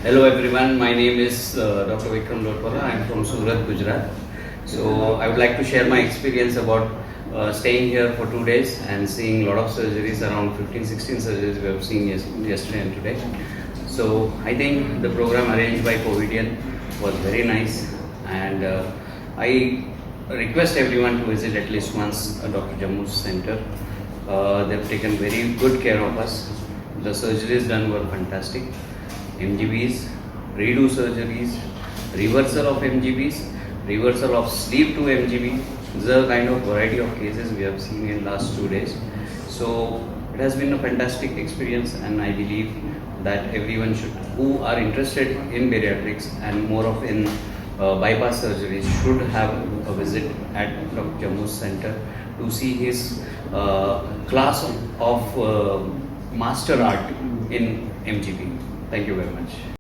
Hello everyone, my name is Dr. 𝗍𝗶𝘀𝗀. I am from Surat, Gujarat. So I would like to share my experience about staying here for 2 days and seeing a lot of surgeries, around 15-16 surgeries we have seen yesterday and today. So I think the program arranged by Covidian was very nice, and I request everyone to visit at least once Dr. Jammu's center. They've taken very good care of us. The surgeries done were fantastic. MGBs, redo surgeries, reversal of MGBs, reversal of sleep to MGB. This is a kind of variety of cases we have seen in last 2 days. So it has been a fantastic experience, and I believe that everyone who are interested in bariatrics and more of in bypass surgeries should have a visit at Dr. Jammu's center to see his class of master art in MGB. Thank you very much.